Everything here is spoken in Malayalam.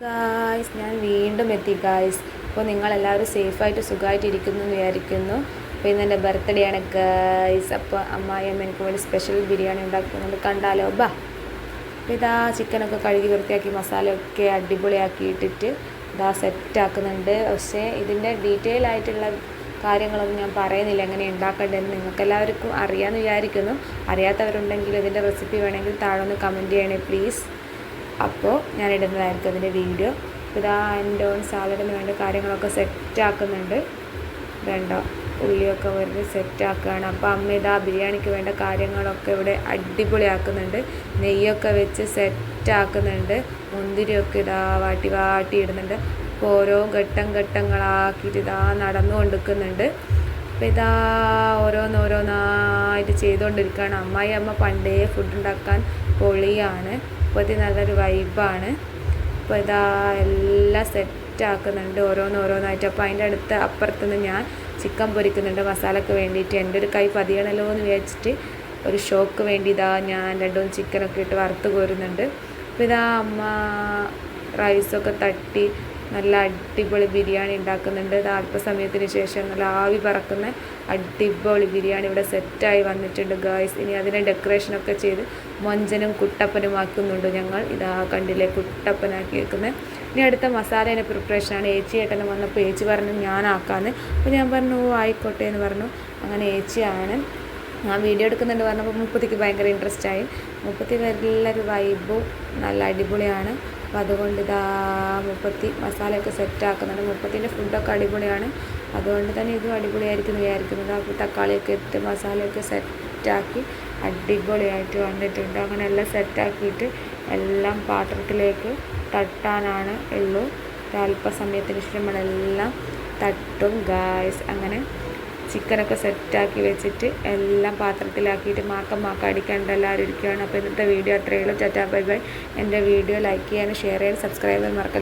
ഗായ്സ്, ഞാൻ വീണ്ടും എത്തി ഗായ്സ്. അപ്പോൾ നിങ്ങളെല്ലാവരും സേഫായിട്ട് സുഖമായിട്ട് ഇരിക്കുന്നു എന്ന് വിചാരിക്കുന്നു. അപ്പോൾ ഇന്ന് എൻ്റെ ബർത്ത്ഡേ ആണ് ഗായ്സ്. അപ്പോൾ അമ്മായിയമ്മ എനിക്ക് വേണ്ടി സ്പെഷ്യൽ ബിരിയാണി ഉണ്ടാക്കുന്നുണ്ട്, കണ്ടാലോ ബാ. അപ്പോൾ ഇതാ ചിക്കനൊക്കെ കഴുകി വൃത്തിയാക്കി മസാലയൊക്കെ അടിപൊളിയാക്കി ഇട്ടിട്ട് ഇതാ സെറ്റാക്കുന്നുണ്ട്. പക്ഷേ ഇതിൻ്റെ ഡീറ്റെയിൽ ആയിട്ടുള്ള കാര്യങ്ങളൊന്നും ഞാൻ പറയുന്നില്ല, എങ്ങനെ ഉണ്ടാക്കേണ്ടതെന്ന് നിങ്ങൾക്കെല്ലാവർക്കും അറിയാമെന്ന് വിചാരിക്കുന്നു. അറിയാത്തവരുണ്ടെങ്കിൽ ഇതിൻ്റെ റെസിപ്പി വേണമെങ്കിൽ താഴെ ഒന്ന് കമൻറ്റ് ചെയ്യണേ പ്ലീസ്. അപ്പോൾ ഞാൻ ഇടുന്നതായിരിക്കും അതിൻ്റെ വീഡിയോ. ഇതാ എൻ്റെ ഓൺ സാലഡിന് വേണ്ട കാര്യങ്ങളൊക്കെ സെറ്റാക്കുന്നുണ്ട്. വേണ്ട ഉള്ളിയൊക്കെ വെറുതെ സെറ്റാക്കുകയാണ്. അപ്പോൾ അമ്മ ഇതാ ബിരിയാണിക്ക് വേണ്ട കാര്യങ്ങളൊക്കെ ഇവിടെ അടിപൊളിയാക്കുന്നുണ്ട്. നെയ്യൊക്കെ വെച്ച് സെറ്റാക്കുന്നുണ്ട്. മുന്തിരിയൊക്കെ ഇതാ വാട്ടി ഇടുന്നുണ്ട്. അപ്പോൾ ഓരോ ഘട്ടങ്ങളാക്കിയിട്ട് ഇതാ നടന്നു കൊണ്ടിരിക്കുന്നുണ്ട്. അപ്പോൾ ഇതാ ഓരോന്നോരോന്നായിട്ട് ചെയ്തുകൊണ്ടിരിക്കുകയാണ്. അമ്മ പണ്ടേ ഫുഡ് ഉണ്ടാക്കാൻ പൊളിയാണ്. അപ്പോൾ ഇത് നല്ലൊരു വൈബാണ്. അപ്പോൾ ഇതാ എല്ലാം സെറ്റാക്കുന്നുണ്ട് ഓരോന്നായിട്ട്. അപ്പോൾ അതിൻ്റെ അപ്പുറത്തുനിന്ന് ഞാൻ ചിക്കൻ പൊരിക്കുന്നുണ്ട് മസാലയ്ക്ക് വേണ്ടിയിട്ട്. എൻ്റെ ഒരു കൈ പതിയണല്ലോ എന്ന് വിചാരിച്ചിട്ട് ഒരു ഷോക്ക് വേണ്ടി ഇതാ ഞാൻ രണ്ടും ചിക്കനൊക്കെ ഇട്ട് വറുത്ത് കോരുന്നുണ്ട്. അപ്പോൾ ഇതാ അമ്മ റൈസൊക്കെ തട്ടി നല്ല അടിപൊളി ബിരിയാണി ഉണ്ടാക്കുന്നുണ്ട്. ഇത് അല്പസമയത്തിന് ശേഷം നല്ല ആവി പറക്കുന്ന അടിപൊളി ബിരിയാണി ഇവിടെ സെറ്റായി വന്നിട്ടുണ്ട് ഗായ്സ്. ഇനി അതിനെ ഡെക്കറേഷനൊക്കെ ചെയ്ത് മൊഞ്ചനും കുട്ടപ്പനും ആക്കുന്നുണ്ട് ഞങ്ങൾ. ഇതാ കണ്ടില്ലേ, കുട്ടപ്പനാക്കി വെക്കുന്നത്. ഇനി അടുത്ത മസാലേൻ്റെ പ്രിപ്പറേഷനാണ്. ഏട്ടനും വന്നപ്പോൾ ഏച്ചി പറഞ്ഞു ഞാനാക്കാമെന്ന്. അപ്പോൾ ഞാൻ പറഞ്ഞു ആയിക്കോട്ടെ എന്ന് പറഞ്ഞു. അങ്ങനെ ഏച്ചിയാണ് ഞാൻ വീഡിയോ എടുക്കുന്നുണ്ട് പറഞ്ഞപ്പോൾ മുപ്പത്തിക്ക് ഭയങ്കര ഇൻട്രസ്റ്റ് ആയി. മുപ്പത്തി നല്ലൊരു വൈബും നല്ല അടിപൊളിയാണ്. അപ്പോൾ അതുകൊണ്ട് ഇതാ മുപ്പത്തി മസാലയൊക്കെ സെറ്റാക്കുന്നുണ്ട്. മുപ്പത്തിൻ്റെ ഫുഡൊക്കെ അടിപൊളിയാണ്, അതുകൊണ്ട് തന്നെ ഇതും അടിപൊളിയായിരിക്കും വിചാരിക്കുന്നത്. അപ്പോൾ തക്കാളിയൊക്കെ ഇട്ട് മസാലയൊക്കെ സെറ്റാക്കി അടിപൊളിയായിട്ട് വന്നിട്ടുണ്ട്. അങ്ങനെ എല്ലാം സെറ്റാക്കിയിട്ട് എല്ലാം പാത്രത്തിലേക്ക് തട്ടാനാണ് ഉള്ളൂ. അല്പസമയത്തിന് ശേഷം നമ്മളെല്ലാം തട്ടും ഗായ്സ്. അങ്ങനെ ചിക്കനൊക്കെ സെറ്റാക്കി വെച്ചിട്ട് എല്ലാം പാത്രത്തിലാക്കിയിട്ട് മാക്കം അടിക്കേണ്ട എല്ലാവരും ഇരിക്കുകയാണ്. അപ്പോൾ ഇന്നത്തെ വീഡിയോ അത്രയേ ഉള്ളൂ. Tata bye bye. എൻ്റെ വീഡിയോ ലൈക്ക് ചെയ്യാനും ഷെയർ ചെയ്യാനും സബ്സ്ക്രൈബ് ചെയ്യാൻ മറക്കരുത്.